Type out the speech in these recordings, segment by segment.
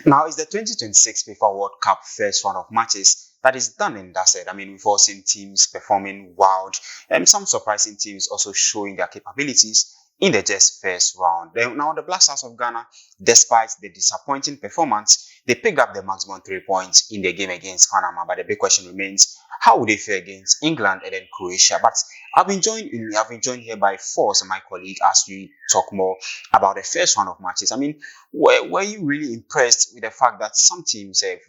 Now, it's the 2026 FIFA World Cup first round of matches that is done and dusted. I mean, we've all seen teams performing wild and some surprising teams also showing their capabilities in the just first round. Now, the Black Stars of Ghana, despite the disappointing performance, they picked up the maximum 3 points in the game against Panama. But the big question remains, how would they fare against England and then Croatia? But I've been joined here by Force and my colleague as we talk more about the first round of matches. I mean, were you really impressed with the fact that some teams have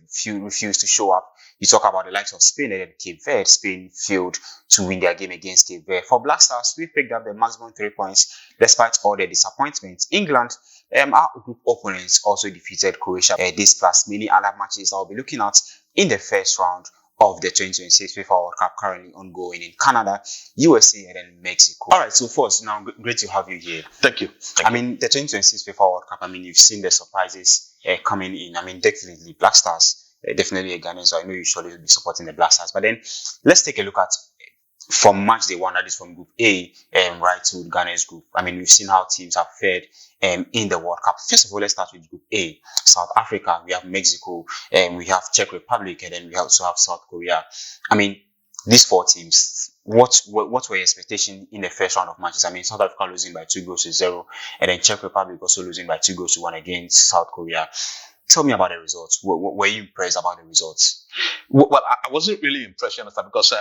refused to show up? You talk about the likes of Spain and Cape Verde. Spain failed to win their game against Cape Verde. For Black Stars, we picked up the maximum 3 points despite all the disappointments. England, our group opponents, also defeated Croatia. This plus many other matches I'll be looking at in the first round of the 2026 FIFA World Cup currently ongoing in Canada, USA, and then Mexico. All right, so first, now great to have you here. Thank you. I mean, the 2026 FIFA World Cup, I mean, you've seen the surprises coming in. I mean, definitely Black Stars, definitely a Ghanaian, so I know you surely will be supporting the Black Stars. But then let's take a look at from match day one, that is from Group A, right to Ghana's group. I mean, we've seen how teams have fared in the World Cup. First of all, let's start with Group A. South Africa, we have Mexico, we have Czech Republic, and then we also have South Korea. I mean, these four teams, what were your expectations in the first round of matches? I mean, South Africa losing by 2-0, and then Czech Republic also losing by 2-1 against South Korea. Tell me about the results. Were you impressed about the results? Well, I wasn't really impressed, because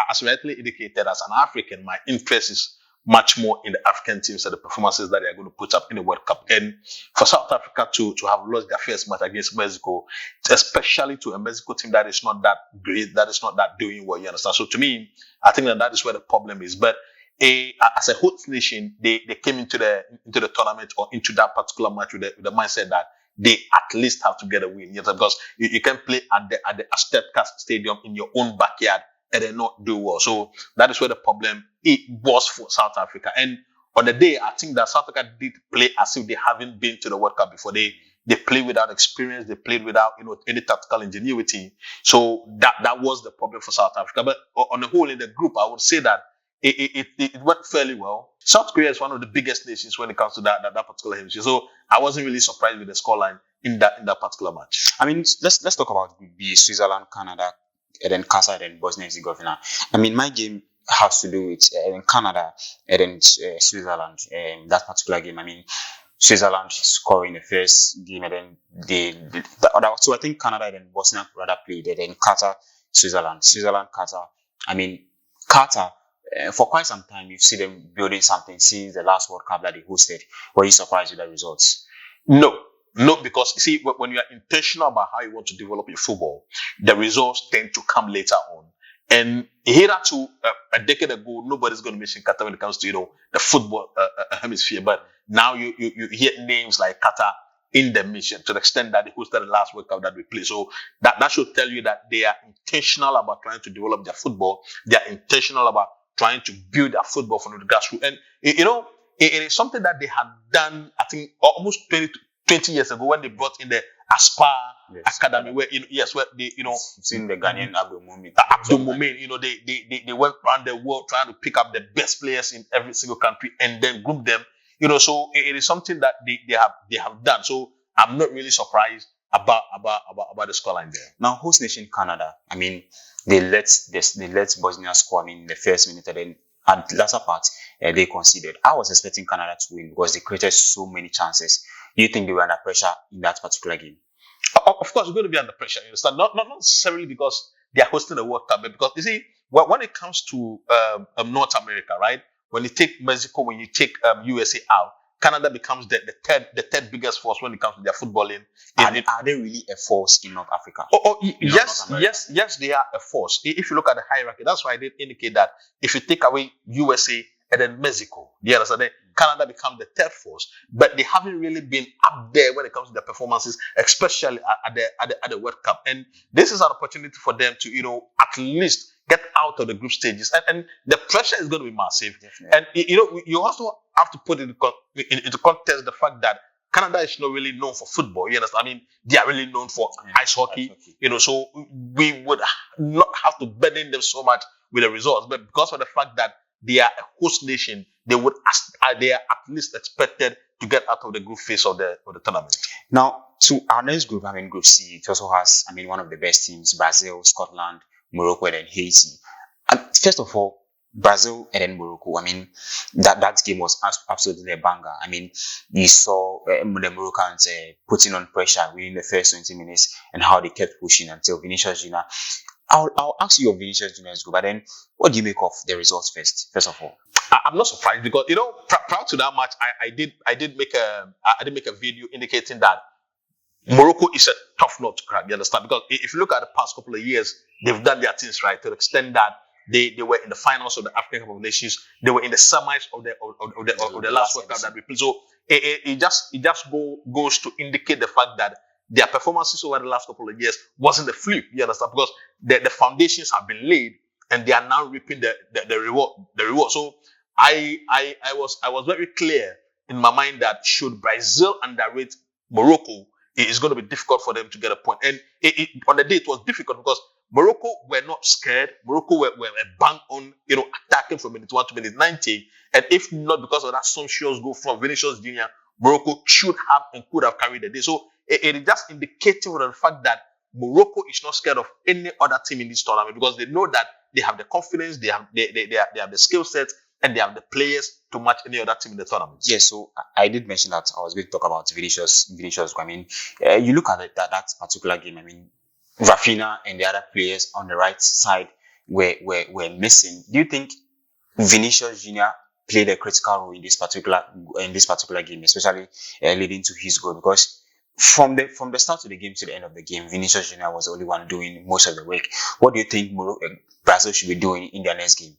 as rightly indicated, as an African, my interest is much more in the African teams and the performances that they are going to put up in the World Cup. And for South Africa to have lost their first match against Mexico, especially to a Mexico team that is not that great, that is not that doing well, you understand? So to me, I think that is where the problem is. But as a host nation, they came into the tournament or into that particular match with the mindset that they at least have to get a win. Because you can play at the Azteca Stadium in your own backyard and then not do well. So that is where the problem was for South Africa. And on the day, I think that South Africa did play as if they haven't been to the World Cup before. They played without experience. They played without any tactical ingenuity. So that was the problem for South Africa. But on the whole, in the group, I would say that it went fairly well. South Korea is one of the biggest nations when it comes to that particular hemisphere. So I wasn't really surprised with the scoreline in that particular match. I mean, let's talk about the Switzerland, Canada, and then Qatar, and then Bosnia and Herzegovina. I mean, my game has to do with Canada and then Switzerland. That particular game, I mean, Switzerland scoring the first game, and then the other. So I think Canada and then Bosnia rather played, and then Qatar, Switzerland, Qatar. I mean, Qatar. For quite some time, you've seen them building something since the last World Cup that they hosted. Were you surprised with the results? No, because you see, when you are intentional about how you want to develop your football, the results tend to come later on. And hitherto, a decade ago, nobody's going to mention Qatar when it comes to the football hemisphere. But now you hear names like Qatar in the mission to the extent that they hosted the last World Cup that we played. So that should tell you that they are intentional about trying to develop their football. They are intentional about trying to build their football from the grassroots. And, it is something that they had done, I think, almost 20 years ago when they brought in the Aspire Academy, where, where they, seen the Ghanaian Abdul Mumin. They went around the world trying to pick up the best players in every single country and then group them, so it is something that they have done. So I'm not really surprised about the scoreline there. Now, host nation Canada, I mean, they let Bosnia score in the first minute, and then at the latter part, they conceded. I was expecting Canada to win because they created so many chances. Do you think they were under pressure in that particular game? Of course, you're going to be under pressure. You understand? Not necessarily because they are hosting the World Cup, but because you see, when it comes to North America, right? When you take Mexico, when you take USA out, Canada becomes the third biggest force when it comes to their footballing. Are they really a force in North Africa? Yes, they are a force. If you look at the hierarchy, that's why I did indicate that if you take away USA and then Mexico, you understand, then Canada becomes the third force. But they haven't really been up there when it comes to their performances, especially at the World Cup. And this is an opportunity for them to, at least get out of the group stages. And the pressure is going to be massive. Definitely. And, you also have to put into context the fact that Canada is not really known for football. You understand? I mean, they are really known for ice hockey. So we would not have to burden them so much with the results. But because of the fact that they are a host nation, they are at least expected to get out of the group phase of the tournament. Now, to our next group, Group C, it also has, one of the best teams: Brazil, Scotland, Morocco, and then Haiti. And first of all, Brazil and then Morocco. That game was absolutely a banger. You saw the Moroccans putting on pressure within the first 20 minutes and how they kept pushing until Vinicius Junior. I'll ask you of Vinicius Junior's group, but then what do you make of the results first of all? I'm not surprised because prior to that match, I did make a video indicating that Morocco is a tough nut to crack. You understand? Because if you look at the past couple of years, they've done their things right to the extent that they were in the finals of the African Cup of Nations. They were in the semis of the last World Cup that we played. So it just goes to indicate the fact that their performances over the last couple of years wasn't a fluke. You understand? Because the foundations have been laid and they are now reaping the reward. So I was very clear in my mind that should Brazil underrate Morocco, it is going to be difficult for them to get a point. And on the day it was difficult because Morocco were not scared. Morocco were bang on, attacking from minute 1 to minute 90. And if not because of that sumptuous goal from Vinicius Junior, Morocco should have and could have carried the day. So it is just indicative of the fact that Morocco is not scared of any other team in this tournament because they know that they have the confidence, they have the skill set, and they have the players to match any other team in the tournament. Yes, so I did mention that I was going to talk about Vinicius. You look at that particular game. Rafinha and the other players on the right side were missing. Do you think Vinicius Junior played a critical role in this particular game, especially leading to his goal? Because from the start of the game to the end of the game, Vinicius Junior was the only one doing most of the work. What do you think Brazil should be doing in their next game?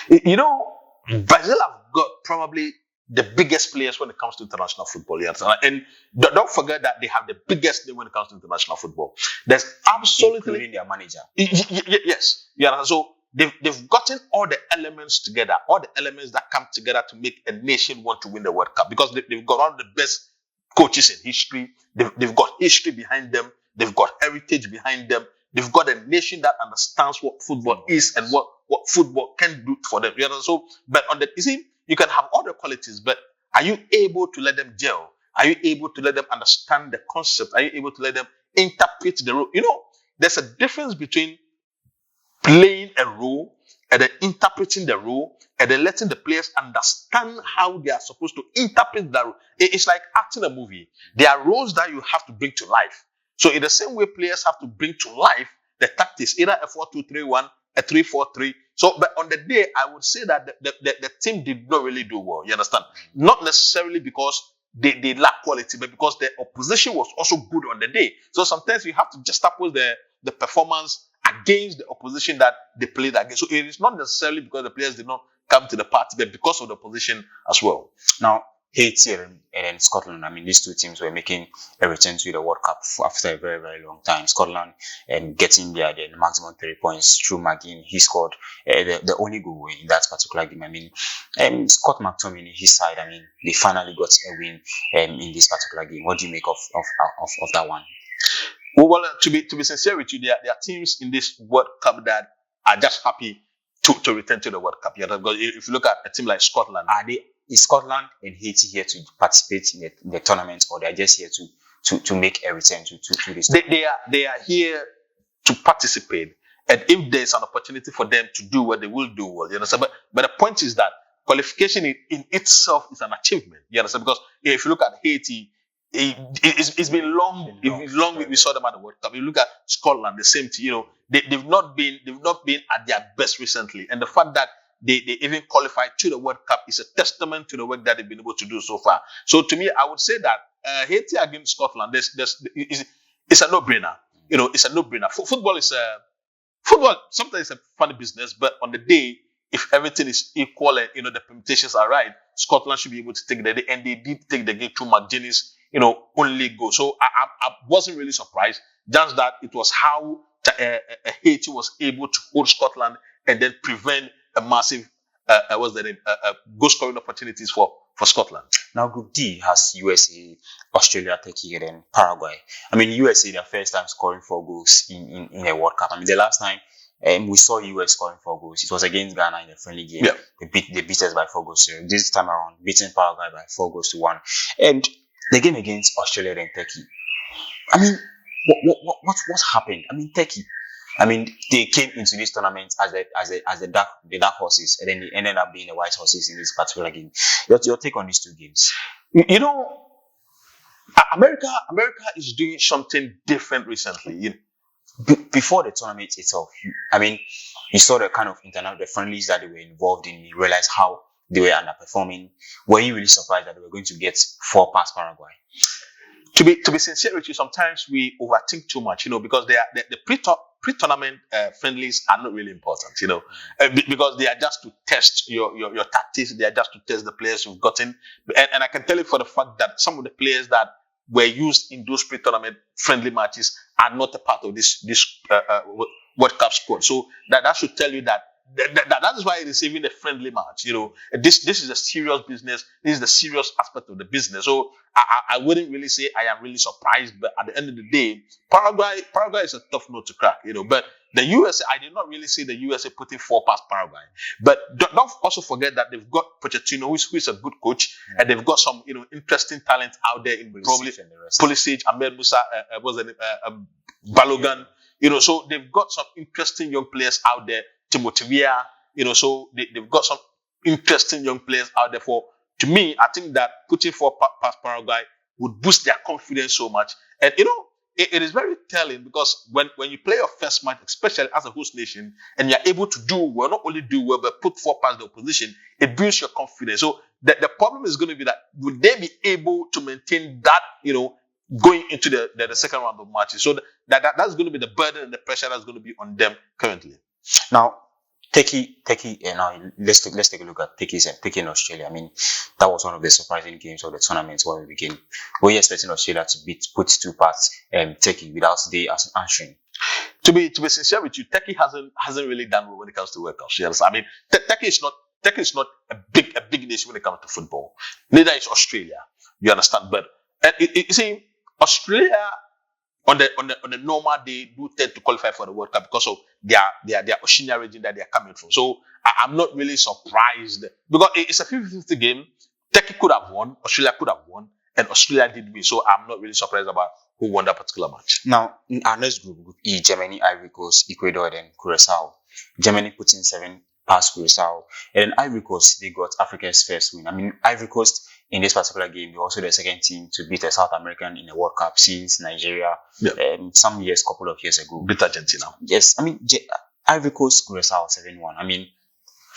Brazil have got probably the biggest players when it comes to international football. And don't forget that they have the biggest name when it comes to international football. There's absolutely including their manager. Yes. So they've gotten all the elements together, all the elements that come together to make a nation want to win the World Cup because they've got all the best coaches in history. They've got history behind them. They've got heritage behind them. They've got a nation that understands what football is and what football can do for them. So, but you can have all the qualities, but are you able to let them gel? Are you able to let them understand the concept? Are you able to let them interpret the role? There's a difference between playing a role and then interpreting the role and then letting the players understand how they are supposed to interpret that role. It's like acting a movie. There are roles that you have to bring to life. So in the same way, players have to bring to life the tactics, either a 4-2-3-1, a 3-4-3. So, but on the day, I would say that the team did not really do well. You understand? Not necessarily because they lack quality, but because the opposition was also good on the day. So sometimes you have to just juxtapose the performance against the opposition that they played against. So it is not necessarily because the players did not come to the party, but because of the opposition as well. Now, Haiti and then Scotland, these two teams were making a return to the World Cup after a very, very long time. Scotland getting the maximum 3 points through McGinn. He scored the only goal in that particular game. Scott McTominay, his side, they finally got a win in this particular game. What do you make of that one? Well, to be sincere with you, there are teams in this World Cup that are just happy to return to the World Cup. Because if you look at a team like Scotland, is Scotland and Haiti here to participate in the tournament, or they are just here to make a return to this? They are here to participate, and if there's an opportunity for them to do what they will do well, you understand. But the point is that qualification in itself is an achievement. You understand? Because if you look at Haiti, it's been long. We saw them at the World Cup. If you look at Scotland, the same thing. They've not been at their best recently, and the fact that they even qualified to the World Cup is a testament to the work that they've been able to do so far. So to me, I would say that Haiti against Scotland, it's a no-brainer. It's a no-brainer. Football sometimes it's a funny business, but on the day, if everything is equal and the permutations are right, Scotland should be able to take the day, and they did take the game through McGuinness, only goal. So I wasn't really surprised. Just that it was how Haiti was able to hold Scotland and then prevent a massive goal scoring opportunities for Scotland. Now, Group D has USA, Australia, Turkey, and then Paraguay. USA, their first time scoring 4 goals in a World Cup. The last time We saw US scoring 4 goals. It was against Ghana in a friendly game. Yeah. They beat us by 4 goals. So this time around, beating Paraguay by 4 goals to 1. And the game against Australia and Turkey. I mean, what happened? I mean, Turkey. I mean, they came into this tournament as the dark horses, and then they ended up being the white horses in this particular game. Your take on these two games? You know, America is doing something different recently. You know, Before the tournament itself, you saw the kind of the friendlies that they were involved in. You realized how they were underperforming. Were you really surprised that they were going to get 4 past Paraguay? To be sincere with you, sometimes we overthink too much, because the pre-tournament friendlies are not really important, because they are just to test your tactics. They are just to test the players you've gotten, and I can tell you for the fact that some of the players that were used in those pre-tournament friendly matches are not a part of this World Cup squad. So that should tell you that is why it is even a friendly match. This is a serious business. This is the serious aspect of the business. So I wouldn't really say I am really surprised, but at the end of the day, Paraguay is a tough nut to crack. But the USA, I did not really see the USA putting 4 past Paraguay. But don't also forget that they've got Pochettino, who is a good coach, and they've got some interesting talent out there in probably Pulisic, Ahmed Musa, Balogun. So they've got some interesting young players out there. Timothy Weah, so they've got some interesting young players out there. To me, I think that putting 4 past Paraguay would boost their confidence so much. And it is very telling, because when you play your first match, especially as a host nation, and you're able to do well, not only do well, but put 4 past the opposition, it builds your confidence. So the problem is going to be that would they be able to maintain that, going into the second round of matches? So that's going to be the burden and the pressure that's going to be on them currently. Now, Turkey. Now let's take a look at Turkey in Australia. I mean, that was one of the surprising games of the tournament when we began. Were you expecting Australia to put 2 past Turkey without they answering? To be sincere with you, Turkey hasn't really done well when it comes to World Cups. Yes, I mean, Turkey is not a big nation when it comes to football. Neither is Australia. You understand? But you see, Australia on the normal day do tend to qualify for the World Cup because of their Oceania region that they are coming from. So I'm not really surprised, because it's a 50-50 game. Turkey could have won, Australia could have won, and Australia did win. So I'm not really surprised about who won that particular match. Now, in our next group, Group E, Germany, Ivory Coast, Ecuador, and Curacao. Germany put in 7 past Curacao, and Ivory Coast, they got Africa's first win. I mean, Ivory Coast in this particular game, they're also the second team to beat a South American in a World Cup since Nigeria, couple of years ago. Beat Argentina. Yes, I mean, Ivory Coast, Curacao 7-1. I mean,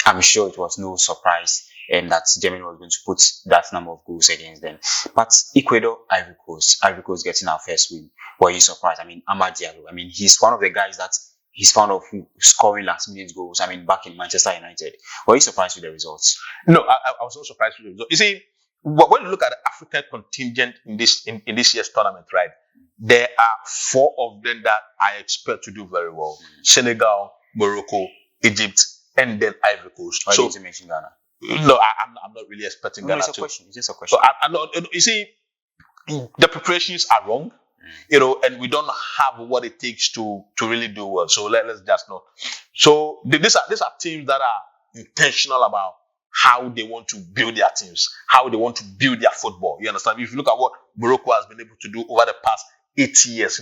I'm sure it was no surprise that Germany was going to put that number of goals against them. But Ecuador, Ivory Coast getting our first win. Were you surprised? I mean, Amad Diallo, I mean, he's one of the guys that he's fond of scoring last-minute goals. I mean, back in Manchester United. Were you surprised with the results? No, I was not surprised with the results. You see, when you look at the African contingent in this year's tournament, right, there are 4 of them that I expect to do very well: Senegal, Morocco, Egypt, and then Ivory Coast. Why did you mention Ghana? No, I'm not really expecting Ghana to. It's just a question. So you see, the preparations are wrong, and we don't have what it takes to really do well. So let's just know. So these are teams that are intentional about how they want to build their teams, how they want to build their football. You understand? If you look at what Morocco has been able to do over the past 8 years,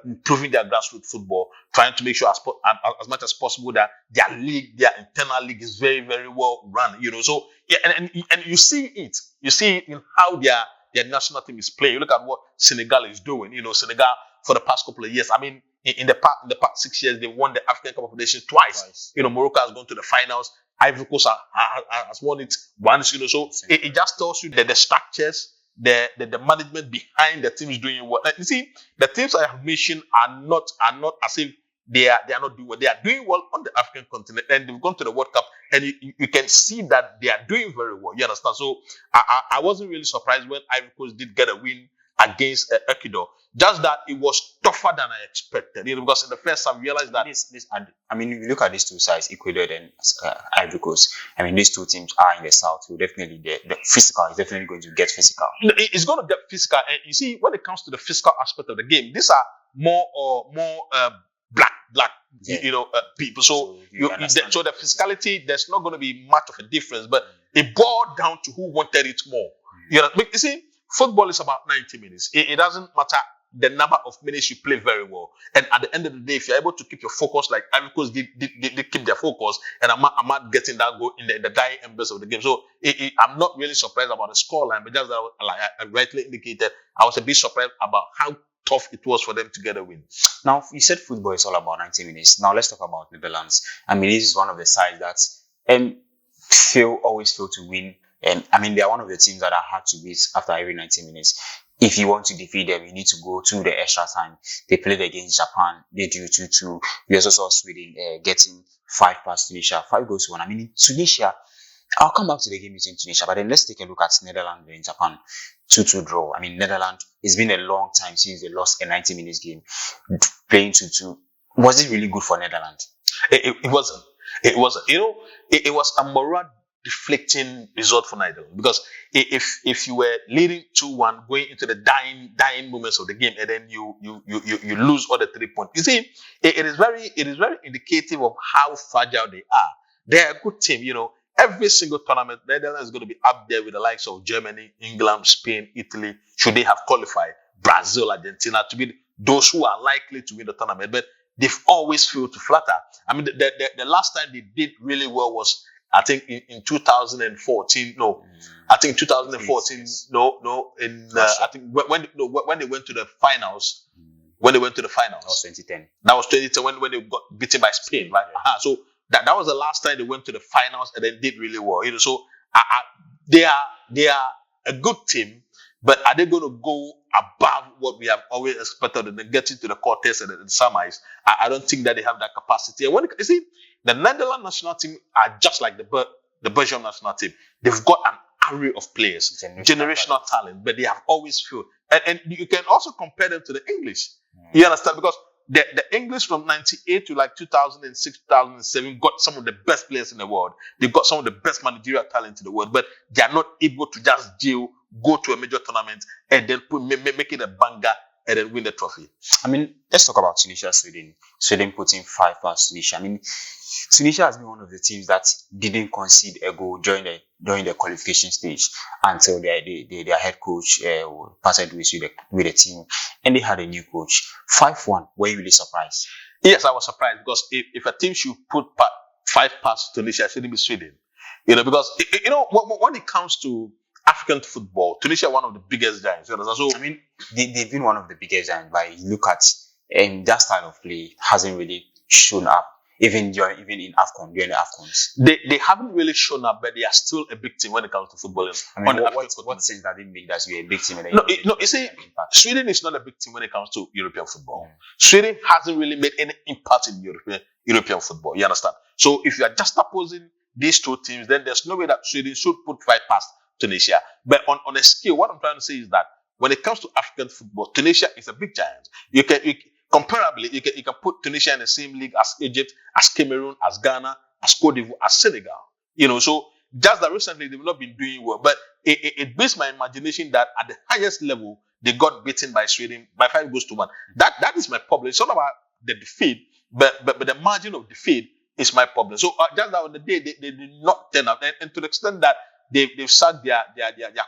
improving their grassroots football, trying to make sure as much as possible that their internal league is very, very well run. So and you see it in how their national team is playing. You look at what Senegal is doing. Senegal for the past couple of years. I mean, in the past 6 years, they won the African Cup of Nations twice. Morocco has gone to the finals. Ivory Coast has won it once. So it just tells you that the structures, the management behind the teams doing well. You see, the teams I have mentioned are not as if they are not doing well. They are doing well on the African continent, and they've gone to the World Cup, and you can see that they are doing very well. You understand? So I wasn't really surprised when Ivory Coast did get a win against Ecuador. Just that it was tougher than I expected. Because in the first time I realized that I mean, if you look at these two sides, Ecuador and Ivory Coast, I mean, these two teams are in the south, so definitely the physical is definitely going to get physical. It's going to get physical, and you see, when it comes to the physical aspect of the game, these are more black Yeah. people. So So you understand. so the physicality, there's not going to be much of a difference, but it boiled down to who wanted it more. You know, you see, football is about 90 minutes. It doesn't matter the number of minutes you play very well. And at the end of the day, if you're able to keep your focus, like Ivory Coast did keep their focus, and I'm not getting that goal in the dying embers of the game. So I'm not really surprised about the scoreline, but just like I rightly indicated, I was a bit surprised about how tough it was for them to get a win. Now, you said football is all about 90 minutes. Now, let's talk about Netherlands. I mean, this is one of the sides that always fail to win. And I mean, they are one of the teams that are hard to beat after every 90 minutes. If you want to defeat them, you need to go to the extra time. They played against Japan. They drew 2-2. We also saw Sweden getting 5 past Tunisia, 5 goals to 1. I mean, Tunisia, I'll come back to the game between Tunisia, but then let's take a look at Netherlands and Japan. 2-2 draw. I mean, Netherlands, it's been a long time since they lost a 90 minutes game. Playing 2-2. Was it really good for Netherlands? It wasn't. It wasn't. It was a morale deflecting result for Netherlands, because if you were leading 2-1 going into the dying moments of the game, and then you lose all the 3 points, you see, it is very indicative of how fragile they are. They're a good team. Every single tournament, Netherlands is going to be up there with the likes of Germany, England, Spain, Italy, should they have qualified, Brazil, Argentina, to be those who are likely to win the tournament. But they've always failed to flatter. I mean, the last time they did really well was, I think, in 2014. No, I think 2014. Yes. No. I think when they went to the finals. When they went to the finals, That was 2010. That was 2010 when they got beaten by Spain, right? Yeah. So that was the last time they went to the finals and then did really well. So they are a good team, but are they going to go above what we have always expected and then get into the quarters and the semis? I don't think that they have that capacity. And when you see, the Netherlands national team are just like the Belgium national team. They've got an array of players, generational talent, but they have always failed. And you can also compare them to the English. You understand? Because the English from 98 to like 2006, 2007 got some of the best players in the world. They've got some of the best managerial talent in the world, but they are not able to just go to a major tournament and then make it a banger and then win the trophy. I mean, let's talk about Tunisia, Sweden. Sweden putting 5 past Tunisia. I mean, Tunisia has been one of the teams that didn't concede a goal during the qualification stage until their head coach parted with the team, and they had a new coach. 5-1. Were you really surprised? Yes, I was surprised, because if a team should put 5 past Tunisia, it shouldn't be Sweden. Because when it comes to African football, Tunisia are one of the biggest giants. So I mean, they've been one of the biggest giants, but you look at that style of play hasn't really shown up. Even in AFCON, during the AFCONs. They haven't really shown up, but they are still a big team when it comes to football. I mean, what sense that they make that you're a big team? You see, Sweden is not a big team when it comes to European football. Sweden hasn't really made any impact in European football. You understand? So if you are just opposing these two teams, then there's no way that Sweden should put 5 past Tunisia. But on a scale, what I'm trying to say is that when it comes to African football, Tunisia is a big giant. Comparably, you can put Tunisia in the same league as Egypt, as Cameroon, as Ghana, as Cote d'Ivoire, as Senegal. So just that recently they've not been doing well. But it beats my imagination that at the highest level, they got beaten by Sweden by 5 goals to 1. That is my problem. It's not about the defeat, but the margin of defeat is my problem. So just that on the day, they did not turn up. And to the extent that they've sacked their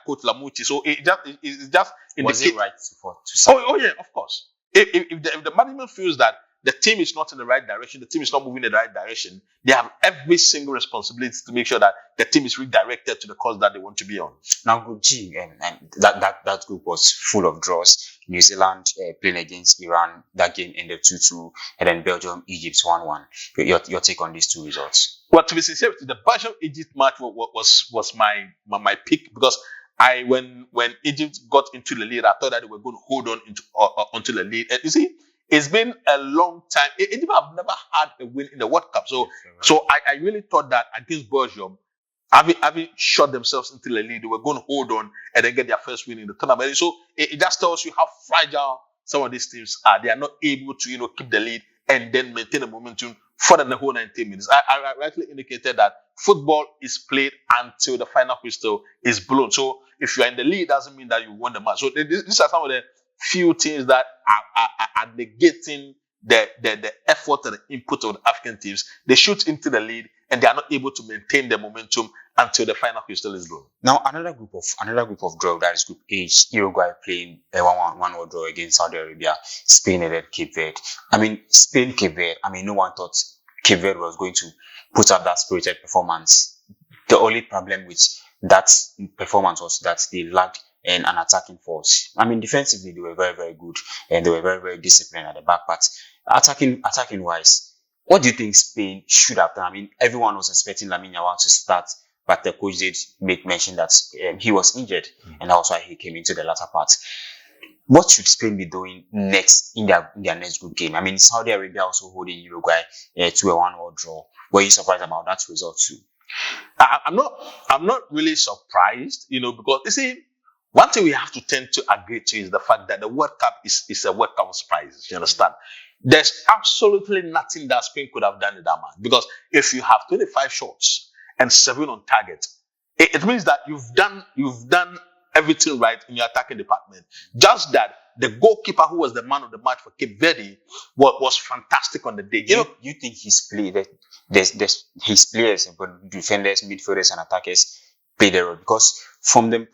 coach Lamucci. So it's just was it right to sack? Oh yeah, of course. If the management feels that the team is not in the right direction, the team is not moving in the right direction, they have every single responsibility to make sure that the team is redirected to the course that they want to be on. Now, Group G, and that group was full of draws. New Zealand playing against Iran, that game ended 2-2, and then Belgium, Egypt 1-1. Your take on these two results? Well, to be sincere, the Belgium-Egypt match was my pick, because when Egypt got into the lead, I thought that they were going to hold on onto the lead. And you see, it's been a long time. Egypt have never had a win in the World Cup. So I really thought that against Belgium, having shot themselves into the lead, they were going to hold on and then get their first win in the tournament. So it just tells you how fragile some of these teams are. They are not able to keep the lead and then maintain the momentum for the whole 90 minutes. I rightly indicated that football is played until the final whistle is blown. So if you are in the lead, it doesn't mean that you won the match. So these are some of the few things that are negating the effort and the input of the African teams, they shoot into the lead and they are not able to maintain the momentum until the final whistle is blown. Now, another group of draw, that is Group H. Uruguay playing a 1-1 draw against Saudi Arabia, Spain and then Cape Verde. I mean, Spain, Cape Verde. I mean, no one thought Cape Verde was going to put up that spirited performance. The only problem with that performance was that they lacked an attacking force. I mean, defensively they were very, very good and they were very, very disciplined at the back. But attacking wise, what do you think Spain should have done? I mean, everyone was expecting Lamine Yamal to start, but the coach did make mention that he was injured, and that was why he came into the latter part. What should Spain be doing next in their next group game? I mean, Saudi Arabia also holding Uruguay to a 1-1 draw. Were you surprised about that result too? I'm not really surprised, because you see, one thing we have to tend to agree to is the fact that the World Cup is a World Cup of surprises. You understand? There's absolutely nothing that Spain could have done in that match, because if you have 25 shots and 7 on target, it means that you've done everything right in your attacking department. Just that the goalkeeper, who was the man of the match for Cape Verde, was fantastic on the day. You think his play, that his players, but defenders, midfielders, and attackers played a role? Because from the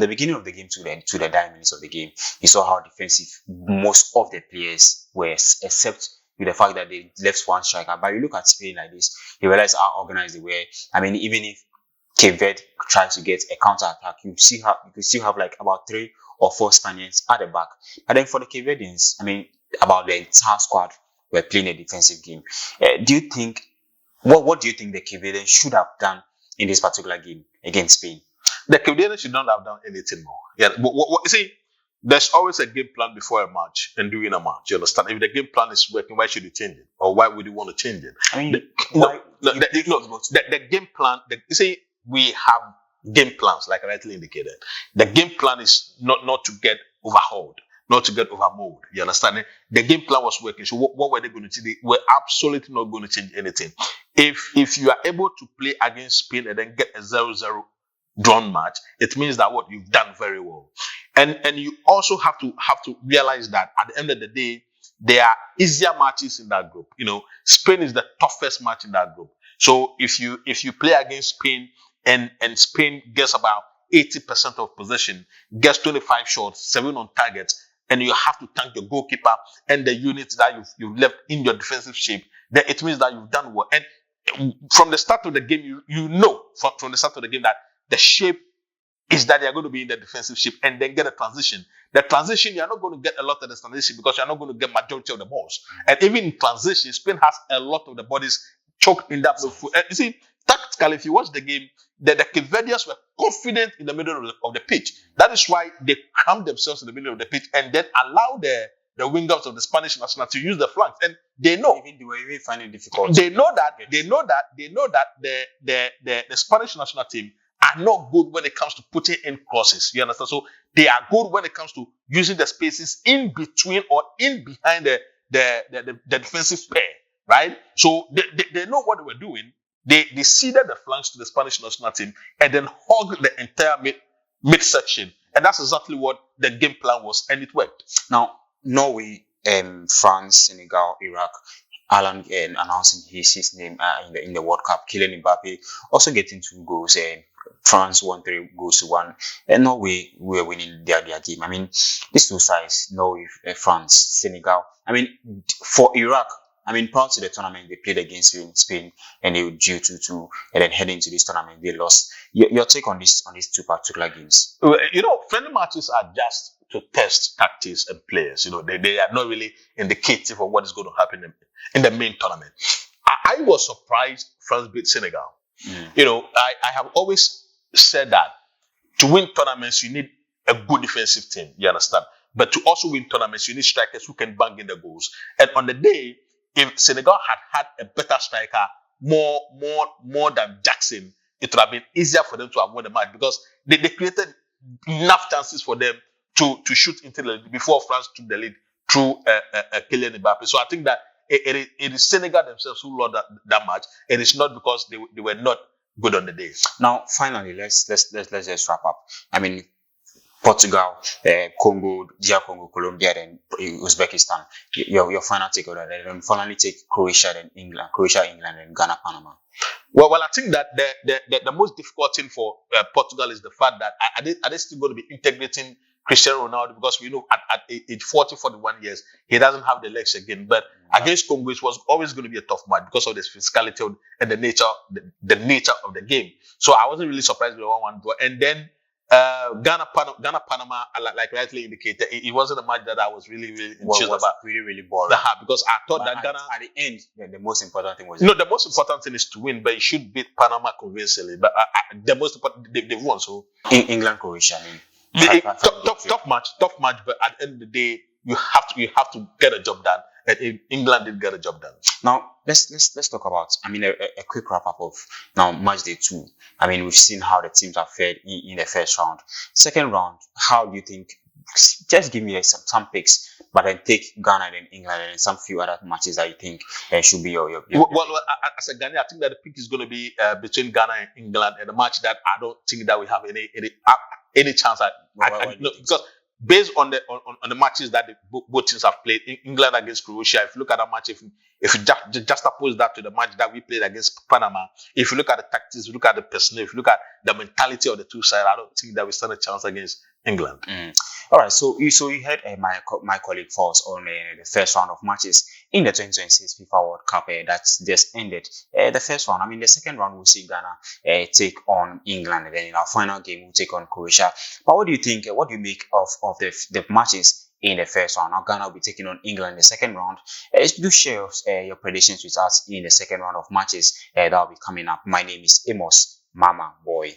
beginning of the game to the 9 minutes of the game, you saw how defensive most of the players were, except with the fact that they left one striker. But you look at Spain like this, you realize how organized they were. I mean, even if Cape Verde tried to get a counter attack, you could still have like about 3 or 4 Spaniards at the back. But then for the Cape Verdeans, I mean, about the entire squad were playing a defensive game. Do you think, what do you think the Cape Verdeans should have done in this particular game against Spain? The Cape Verdeans should not have done anything more. Yeah, but you see, there's always a game plan before a match and during a match. You understand? If the game plan is working, why should you change it? Or why would you want to change it? I mean, the game plan, you see, we have game plans, like I rightly indicated. The game plan is not to get overhauled, not to get overmowed. You understand? The game plan was working. So what were they going to do? They were absolutely not going to change anything. If you are able to play against Spain and then get a 0-0 drawn match, it means that what you've done very well. And you also have to realize that at the end of the day, there are easier matches in that group. Spain is the toughest match in that group. So if you play against Spain and Spain gets about 80% of possession, gets 25 shots, 7 on target, and you have to thank your goalkeeper and the units that you've left in your defensive shape, then it means that you've done well. And from the start of the game, you know from the start of the game that the shape is that they're going to be in the defensive shape and then get a transition. The transition, you're not going to get a lot of the transition because you're not going to get majority of the balls. And even in transition, Spain has a lot of the bodies choked in that midfield. And you see, tactically, if you watch the game, the Cape Verdeans were confident in the middle of the pitch. That is why they crammed themselves in the middle of the pitch and then allow the wingers of the Spanish national to use the flanks. And they know. They were even finding it difficult. They know that the Spanish national team are not good when it comes to putting in crosses. You understand? So they are good when it comes to using the spaces in between or in behind the defensive pair, right? So they know what they were doing. They ceded the flanks to the Spanish national team and then hugged the entire midsection. And that's exactly what the game plan was, and it worked. Now, Norway, France, Senegal, Iraq, Alan announcing his name in the World Cup. Kylian Mbappe also getting 2 goals. France won 3 goals to 1. And Norway were winning their game. I mean, these 2 sides, Norway, France, Senegal. I mean, for Iraq, I mean, prior to the tournament, they played against Spain and they were due 2-2. And then heading into this tournament, they lost. Your take on these 2 particular games? Friendly matches are just to test tactics and players. They are not really indicative of what is going to happen in the main tournament. I was surprised France beat Senegal. I have always said that to win tournaments, you need a good defensive team. You understand? But to also win tournaments, you need strikers who can bang in the goals. And on the day, if Senegal had a better striker, more than Jackson, it would have been easier for them to have won the match because they created enough chances for them to shoot into the lead before France took the lead through Kylian Mbappe. So I think that it is Senegal themselves who lost that match. It is not because they were not good on the day. Now, finally, let's just wrap up. I mean, Portugal, Congo, DR Congo, Colombia, then Uzbekistan. Your final take on that. Then finally take Croatia, then England, Croatia, England, and Ghana, Panama. Well, I think that the most difficult thing for Portugal is the fact that are they still going to be integrating Cristiano Ronaldo, because we know at age 40, 41 years, he doesn't have the legs again. But against Congo, it was always going to be a tough match because of the physicality and the nature of the game. So I wasn't really surprised with the 1-1 draw. And then Ghana, Panama, like rightly indicated, it wasn't a match that I was really enthused about. Really boring. Because I thought that Ghana at the end, the most important thing was the most important thing is to win, but you should beat Panama convincingly. But the most important, they won. So England, Croatia, I mean. Tough match. But at the end of the day, you have to get a job done. And England did get a job done. Now let's talk about. I mean, a quick wrap up of now match day 2. I mean, we've seen how the teams have fared in the first round. Second round, how do you think? Just give me some picks, but then take Ghana and England and some few other matches that you think should be your. Well, as a Ghanaian, I think that the pick is going to be between Ghana and England, and a match that I don't think that we have any chance at. Because based on the matches that both teams have played, England against Croatia, if you look at that match, if you just oppose that to the match that we played against Panama, if you look at the tactics, you look at the personnel, if you look at the mentality of the two sides, I don't think that we stand a chance against England. All right, so you heard my colleague Falls on the first round of matches in the 2026 FIFA World Cup that's just ended. The first round, I mean, the second round we'll see Ghana take on England, and then in our final game we'll take on Croatia. But what do you think? What do you make of the matches in the first round? Now Ghana will be taking on England in the second round. Do share your predictions with us in the second round of matches that will be coming up. My name is Amos Mama Boy.